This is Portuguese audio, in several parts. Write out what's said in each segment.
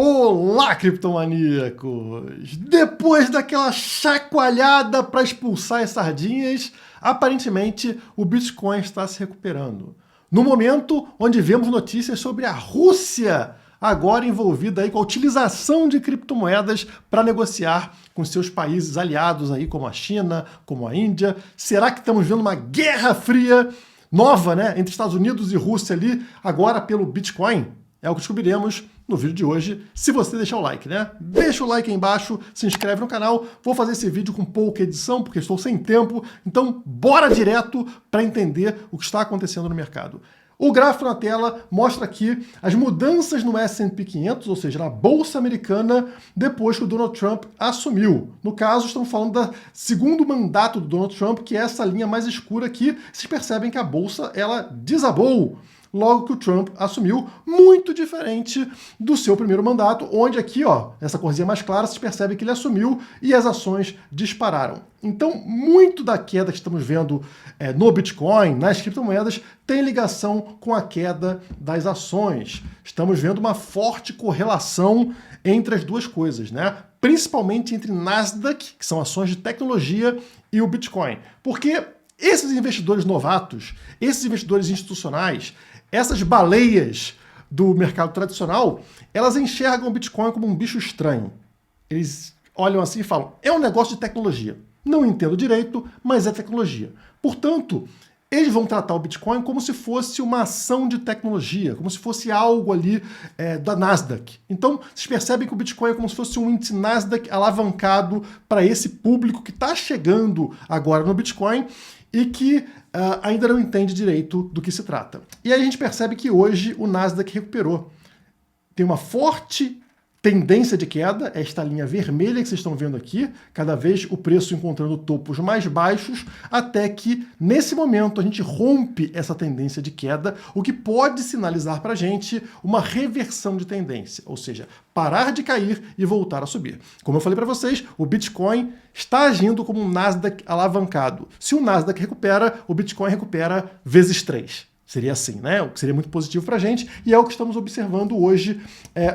Olá, criptomaníacos! Depois daquela chacoalhada para expulsar as sardinhas, aparentemente o Bitcoin está se recuperando. No momento onde vemos notícias sobre a Rússia agora envolvida aí com a utilização de criptomoedas para negociar com seus países aliados aí, como a China, como a Índia. Será que estamos vendo uma guerra fria nova, né, entre Estados Unidos e Rússia ali, agora pelo Bitcoin? É o que descobriremos no vídeo de hoje, se você deixar o like, né? Deixa o like aí embaixo, se inscreve no canal. Vou fazer esse vídeo com pouca edição, porque estou sem tempo, então bora direto para entender o que está acontecendo no mercado. O gráfico na tela mostra aqui as mudanças no S&P 500, ou seja, na Bolsa Americana, depois que o Donald Trump assumiu. No caso, estamos falando do segundo mandato do Donald Trump, que é essa linha mais escura aqui. Vocês percebem que a Bolsa, ela desabou logo que o Trump assumiu, muito diferente do seu primeiro mandato, onde aqui, ó, essa corzinha mais clara, vocês percebem que ele assumiu e as ações dispararam. Então, muito da queda que estamos vendo no Bitcoin, nas criptomoedas, tem ligação com a queda das ações. Estamos vendo uma forte correlação entre as duas coisas, né? Principalmente entre Nasdaq, que são ações de tecnologia, e o Bitcoin. Porque esses investidores novatos, esses investidores institucionais, essas baleias do mercado tradicional, elas enxergam o Bitcoin como um bicho estranho. Eles olham assim e falam, é um negócio de tecnologia. Não entendo direito, mas é tecnologia. Portanto, eles vão tratar o Bitcoin como se fosse uma ação de tecnologia, como se fosse algo ali da Nasdaq. Então, vocês percebem que o Bitcoin é como se fosse um índice Nasdaq alavancado para esse público que está chegando agora no Bitcoin e que ainda não entende direito do que se trata. E aí a gente percebe que hoje o Nasdaq recuperou. Tem uma forte tendência de queda, esta linha vermelha que vocês estão vendo aqui, cada vez o preço encontrando topos mais baixos, até que, nesse momento, a gente rompe essa tendência de queda, o que pode sinalizar para a gente uma reversão de tendência, ou seja, parar de cair e voltar a subir. Como eu falei para vocês, o Bitcoin está agindo como um Nasdaq alavancado. Se o Nasdaq recupera, o Bitcoin recupera vezes 3. Seria assim, né? O que seria muito positivo para a gente e é o que estamos observando hoje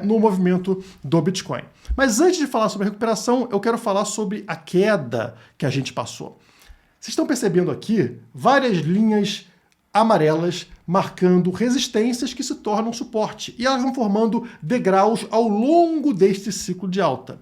no movimento do Bitcoin. Mas antes de falar sobre a recuperação, eu quero falar sobre a queda que a gente passou. Vocês estão percebendo aqui várias linhas amarelas marcando resistências que se tornam suporte e elas vão formando degraus ao longo deste ciclo de alta.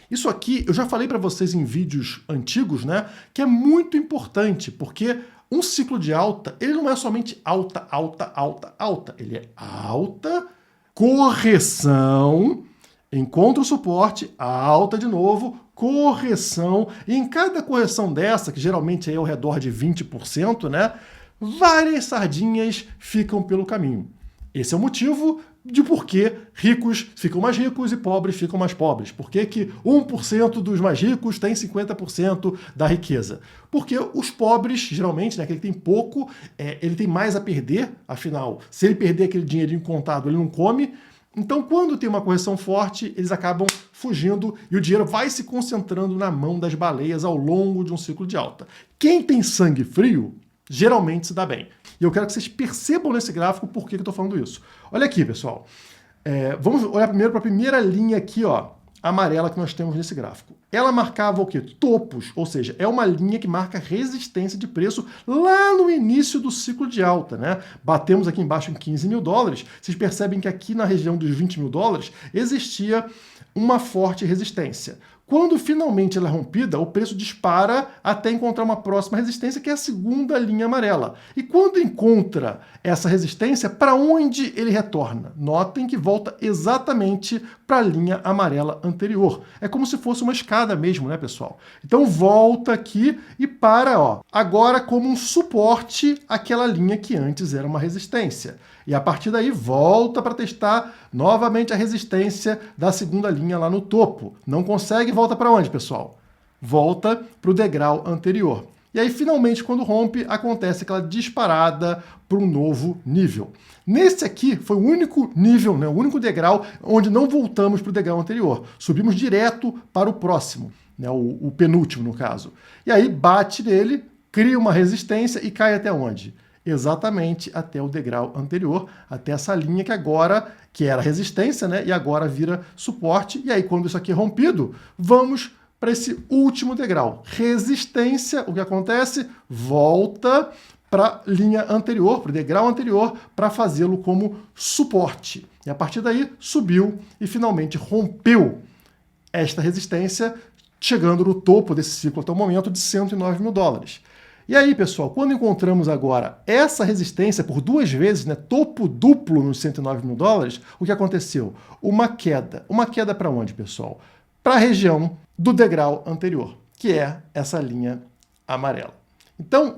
Isso aqui eu já falei para vocês em vídeos antigos, né? Que é muito importante porque um ciclo de alta, ele não é somente alta, alta, alta, alta. Ele é alta, correção, encontra o suporte, alta de novo, correção. E em cada correção dessa, que geralmente é ao redor de 20%, né? Várias sardinhas ficam pelo caminho. Esse é o motivo de por que ricos ficam mais ricos e pobres ficam mais pobres. Por que que 1% dos mais ricos tem 50% da riqueza? Porque os pobres, geralmente, né, aquele que tem pouco, ele tem mais a perder, afinal, se ele perder aquele dinheirinho contado, ele não come. Então, quando tem uma correção forte, eles acabam fugindo e o dinheiro vai se concentrando na mão das baleias ao longo de um ciclo de alta. Quem tem sangue frio, geralmente se dá bem. E eu quero que vocês percebam nesse gráfico por que eu estou falando isso. Olha aqui, pessoal. Vamos olhar primeiro para a primeira linha aqui, ó, amarela que nós temos nesse gráfico. Ela marcava o quê? Topos, ou seja, é uma linha que marca resistência de preço lá no início do ciclo de alta, né? Batemos aqui embaixo em 15 mil dólares. Vocês percebem que aqui na região dos 20 mil dólares existia uma forte resistência. Quando finalmente ela é rompida, o preço dispara até encontrar uma próxima resistência, que é a segunda linha amarela. E quando encontra essa resistência, para onde ele retorna? Notem que volta exatamente para a linha amarela anterior. É como se fosse uma escada mesmo, né, pessoal? Então volta aqui e para, ó, agora como um suporte àquela linha que antes era uma resistência. E a partir daí volta para testar novamente a resistência da segunda linha lá no topo. Não consegue, volta para onde, pessoal? Volta para o degrau anterior. E aí, finalmente, quando rompe, acontece aquela disparada para um novo nível. Nesse aqui foi o único nível, né, o único degrau onde não voltamos para o degrau anterior. Subimos direto para o próximo, né, o penúltimo, no caso. E aí bate nele, cria uma resistência e cai até onde? exatamente até o degrau anterior, até essa linha que agora, que era resistência, né, e agora vira suporte. E aí, quando isso aqui é rompido, vamos para esse último degrau. Resistência, o que acontece? Volta para a linha anterior, para o degrau anterior, para fazê-lo como suporte. E a partir daí, subiu e finalmente rompeu esta resistência, chegando no topo desse ciclo até o momento de 109 mil dólares. E aí, pessoal, quando encontramos agora essa resistência por duas vezes, né, topo duplo nos 109 mil dólares, o que aconteceu? Uma queda. Uma queda para onde, pessoal? Para a região do degrau anterior, que é essa linha amarela. Então,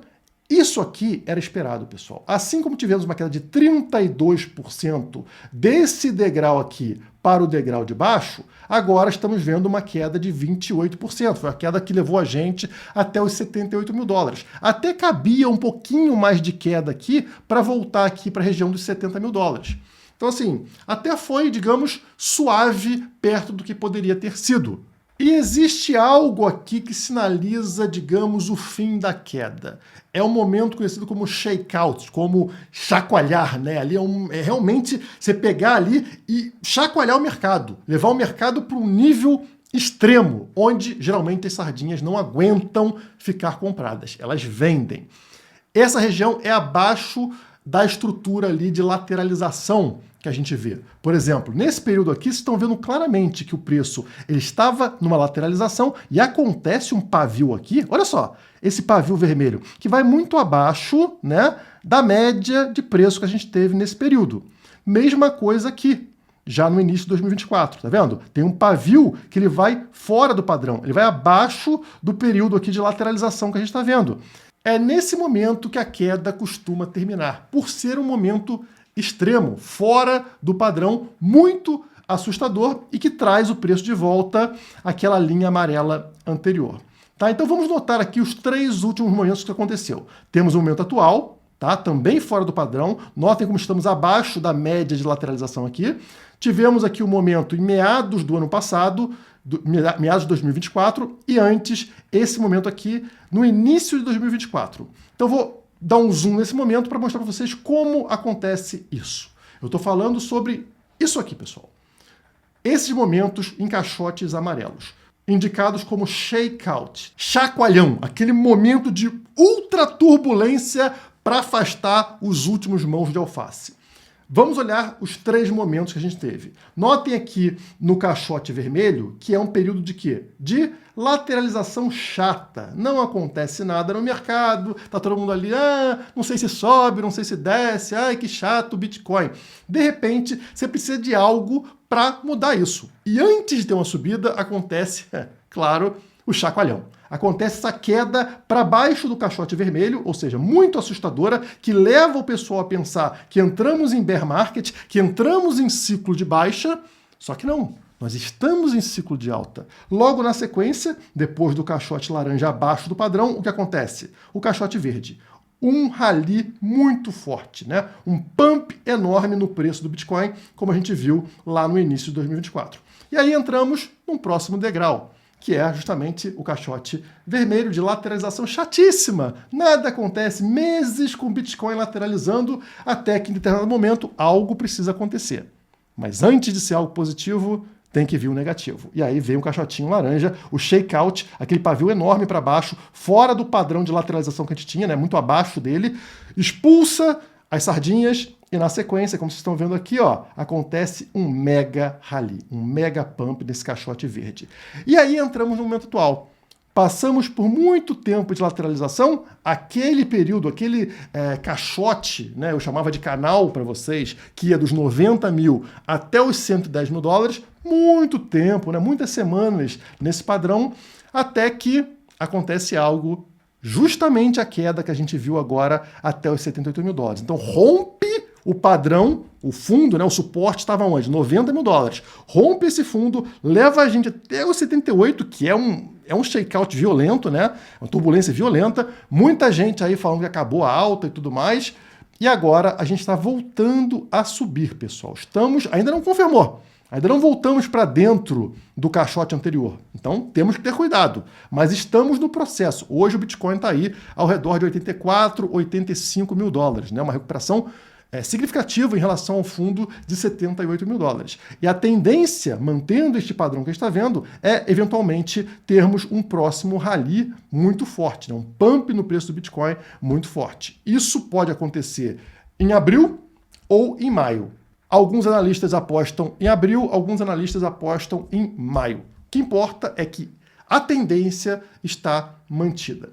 isso aqui era esperado, pessoal. Assim como tivemos uma queda de 32% desse degrau aqui para o degrau de baixo, agora estamos vendo uma queda de 28%. Foi a queda que levou a gente até os 78 mil dólares. Até cabia um pouquinho mais de queda aqui para voltar aqui para a região dos 70 mil dólares. Então, assim, até foi, digamos, suave perto do que poderia ter sido. E existe algo aqui que sinaliza, digamos, o fim da queda. É um momento conhecido como shakeout, como chacoalhar, né? Ali é realmente você pegar ali e chacoalhar o mercado, levar o mercado para um nível extremo, onde geralmente as sardinhas não aguentam ficar compradas, elas vendem. Essa região é abaixo da estrutura ali de lateralização que a gente vê. Por exemplo, nesse período aqui, vocês estão vendo claramente que o preço ele estava numa lateralização e acontece um pavio aqui, olha só, esse pavio vermelho, que vai muito abaixo, né, da média de preço que a gente teve nesse período. Mesma coisa aqui, já no início de 2024, tá vendo? Tem um pavio que ele vai fora do padrão, ele vai abaixo do período aqui de lateralização que a gente está vendo. É nesse momento que a queda costuma terminar, por ser um momento extremo, fora do padrão, muito assustador e que traz o preço de volta àquela linha amarela anterior. Tá? Então vamos notar aqui os três últimos momentos que aconteceu. Temos o momento atual, tá? Também fora do padrão. Notem como estamos abaixo da média de lateralização aqui. Tivemos aqui o momento em meados do ano passado, meados de 2024, e antes esse momento aqui no início de 2024. Então vou dar um zoom nesse momento para mostrar para vocês como acontece isso. Eu estou falando sobre isso aqui, pessoal. Esses momentos em caixotes amarelos, indicados como shakeout, chacoalhão, aquele momento de ultra turbulência para afastar os últimos mãos de alface. Vamos olhar os três momentos que a gente teve. Notem aqui no caixote vermelho que é um período de quê? De lateralização chata. Não acontece nada no mercado, tá todo mundo ali, não sei se sobe, não sei se desce, ai que chato o Bitcoin. De repente, você precisa de algo para mudar isso. E antes de ter uma subida, acontece, claro, o chacoalhão. Acontece essa queda para baixo do caixote vermelho, ou seja, muito assustadora, que leva o pessoal a pensar que entramos em bear market, que entramos em ciclo de baixa, só que não. Nós estamos em ciclo de alta. Logo na sequência, depois do caixote laranja abaixo do padrão, o que acontece? O caixote verde. Um rally muito forte, né? Um pump enorme no preço do Bitcoin, como a gente viu lá no início de 2024. E aí entramos num próximo degrau, que é justamente o caixote vermelho de lateralização chatíssima. Nada acontece, meses com o Bitcoin lateralizando, até que em determinado momento algo precisa acontecer. Mas antes de ser algo positivo, tem que vir o negativo. E aí vem um caixotinho laranja, o shakeout, aquele pavio enorme para baixo, fora do padrão de lateralização que a gente tinha, né, muito abaixo dele, expulsa as sardinhas e na sequência, como vocês estão vendo aqui, ó, acontece um mega rally, um mega pump desse caixote verde. E aí entramos no momento atual. Passamos por muito tempo de lateralização, aquele período, aquele caixote, né, eu chamava de canal para vocês, que ia dos 90 mil até os 110 mil dólares, muito tempo, né, muitas semanas nesse padrão, até que acontece algo, justamente a queda que a gente viu agora até os 78 mil dólares. Então rompe o padrão, o fundo, né, o suporte estava onde? 90 mil dólares. Rompe esse fundo, leva a gente até os 78, que é um shakeout violento, né? Uma turbulência violenta. Muita gente aí falando que acabou a alta e tudo mais. E agora a gente está voltando a subir, pessoal. Ainda não confirmou. Ainda não voltamos para dentro do caixote anterior. Então, temos que ter cuidado. Mas estamos no processo. Hoje o Bitcoin está aí ao redor de 84, 85 mil dólares, né? Uma recuperação significativa em relação ao fundo de 78 mil dólares. E a tendência, mantendo este padrão que a gente está vendo, é eventualmente termos um próximo rally muito forte, né? Um pump no preço do Bitcoin muito forte. Isso pode acontecer em abril ou em maio. Alguns analistas apostam em abril, alguns analistas apostam em maio. O que importa é que a tendência está mantida.